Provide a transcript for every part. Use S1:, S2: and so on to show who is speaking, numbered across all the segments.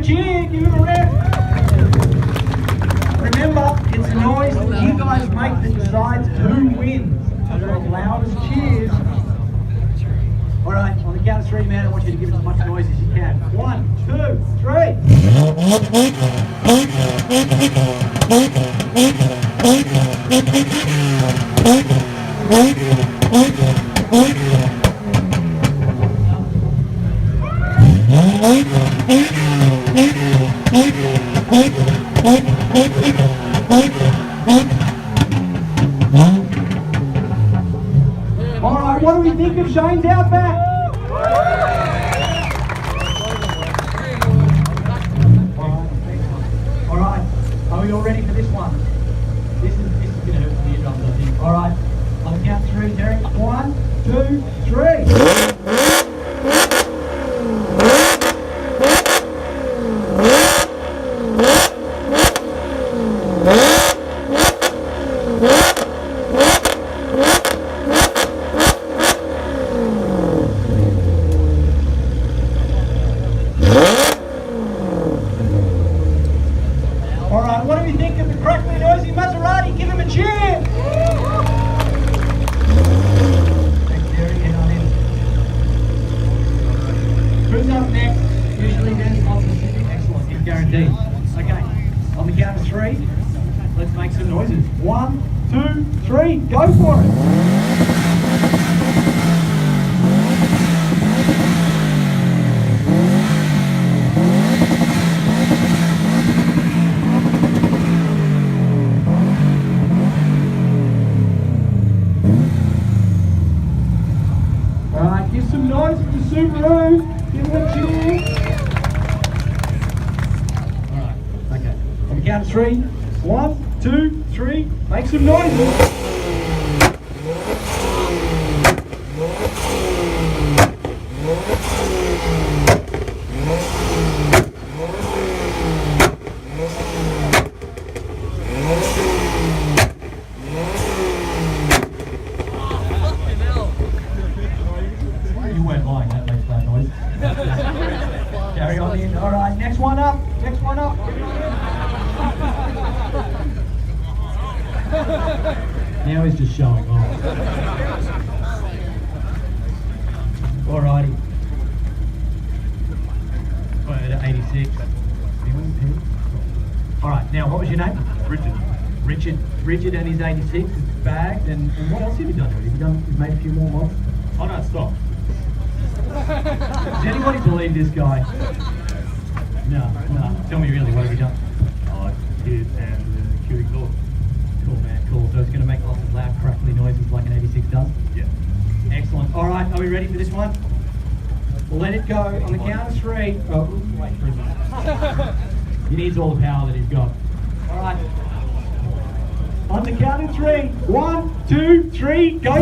S1: a cheer, give him a rep. Remember, it's a noise that you guys make that decides who wins. So the loudest cheers. All right, on the count of three, man, I want you to give it as much noise as you can. 1, 2, 3. All right, what do we think of Shane's outback? All right, are we all ready for this one? This is going to hurt the eardrums, I think. All right, on the count of three, Derek. 1, 2, 3. All right, what do we think of the crackly, noisy Maserati? Give him a cheer! Thanks, Derek. Head on in. Who's up next? Usually there's on Pacific. Excellent, it's guaranteed. Okay, on the count of three, let's make some noises. 1, 2, 3, go for it! Alright, give some noise for the Subaru. Give them a cheer. Alright, okay. On the count of three. 1, 2, 3. Make some noises. You weren't lying, that makes that noise. Carry on in. Alright, next one up. Next one up. Now he's just showing off. Alrighty. Well, 86. Alright, now what was your name? Richard and his 86 is bagged, and what else have you done? Have you made a few more mods?
S2: Oh no, stop.
S1: Does anybody believe this guy? No. Tell me really, what have you done?
S2: Oh, hit and cutie claw.
S1: Cool, man, cool. So it's going to make lots of loud, crackly noises like an 86 does?
S2: Yeah.
S1: Excellent. All right, are we ready for this one? We'll let it go on the count of three. Oh, wait for a minute. He needs all the power that he's got. All right. On the count of three. 1, 2, 3, go.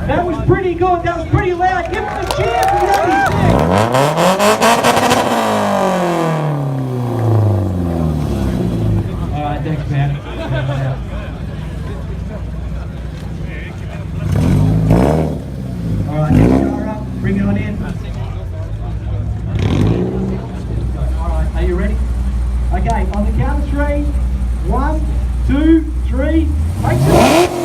S1: That was pretty good. That was pretty loud. Give him a cheer for the 86. All right, thanks, man. All right, next car up. Bring it on in. All right, are you ready? Okay, on the count of three. 1, 2, 3. Make some.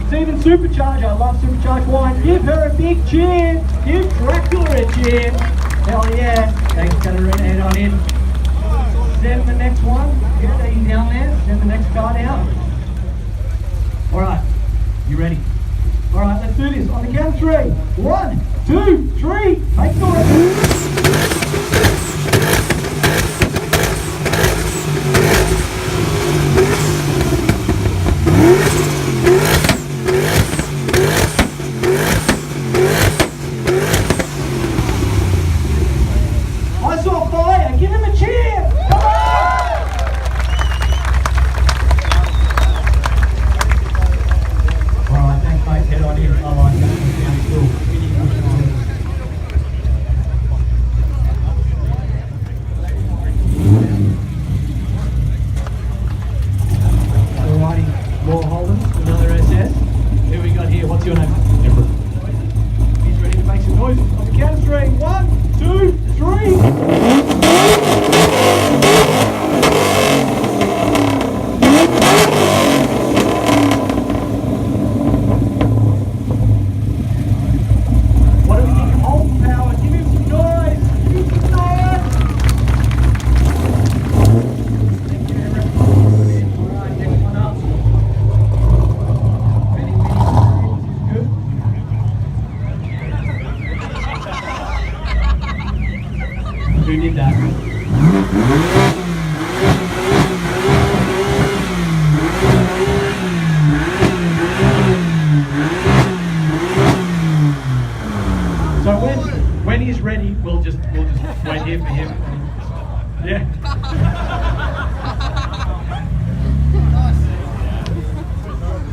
S1: It's even supercharged. I love supercharged wine. Give her a big cheer. Give Dracula a cheer. Hell yeah. Thanks, Katarina. Head on in. Send the next one. Get he's down there. Send the next car down. Alright. You ready? Alright, let's do this. On the count of three. 1, 2, 3. Make noise.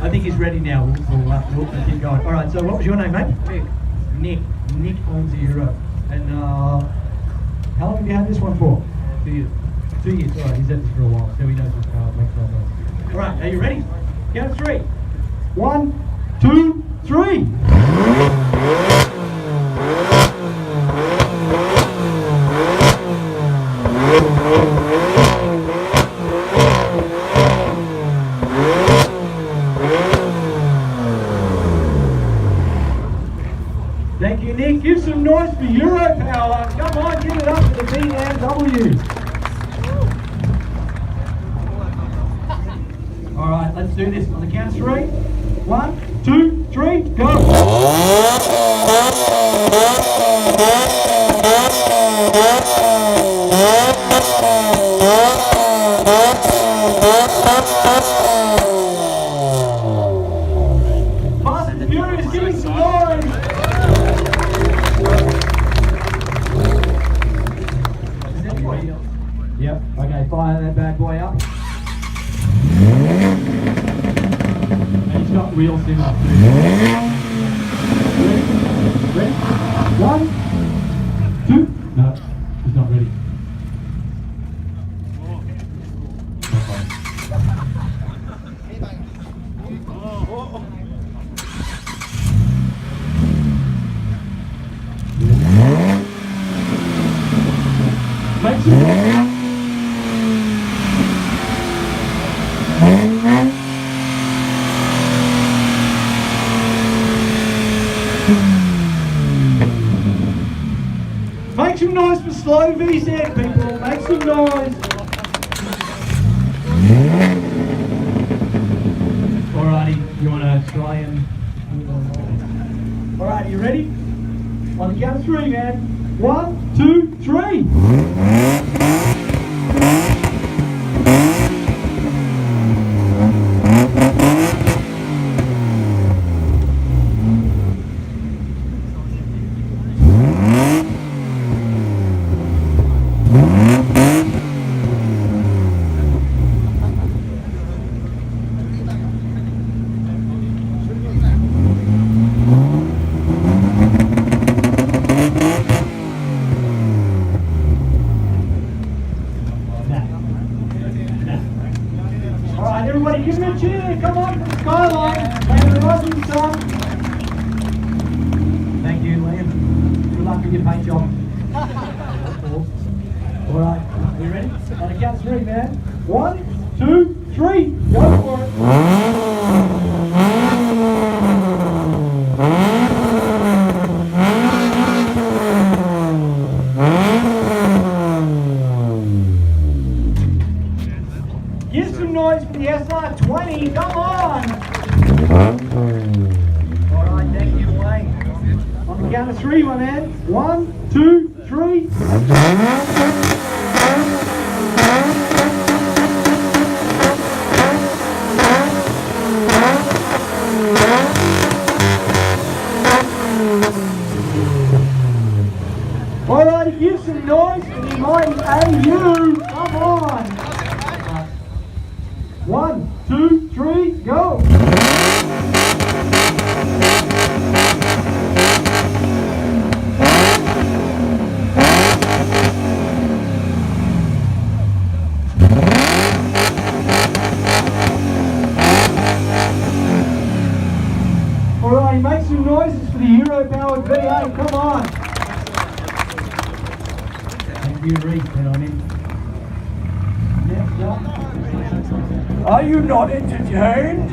S1: I think he's ready now. We'll keep going. All right. So what was your name, mate? Nick. Nick owns the Euro. And how long have you had this one for?
S2: 2 years.
S1: 2 years. All right. He's had this for a while, so he knows this car. Makes no noise. All right. Are you ready? Count of 3. 1, 2, 3. Thank you, Nick. Give some noise for Euro Power. Come on, give it up for the BMW. All right, let's do this on the count of 3. 1, 2, 3, go. Fast and Furious, give me some noise. Yep, okay, fire that bad boy up. And he's got wheels in up too. Ready? 1, 2. No, he's not ready. Make some noise. Make some noise for slow VZ, people. Make some noise. Alrighty, you want to try and... Alright, you ready? On the count of 3, man. 1, 2, 3. Alright, everybody give me a cheer. Come on from the skyline. Land the rising sun. Thank you, Liam. Good luck with your paint job. Alright, are you ready? On the count of 3, man. 1, 2, 3. Go for it. Give some noise for the SR20, come on! Alright, thank you, Wayne. On the count of 3, my man. 1, 2, 3. Alright, give some noise for the mighty AU, come on! 1, 2, 3, go! Alright, make some noises for the Euro-powered V8, come on! Thank you, Reese, get on in. Next up. Are you not entertained?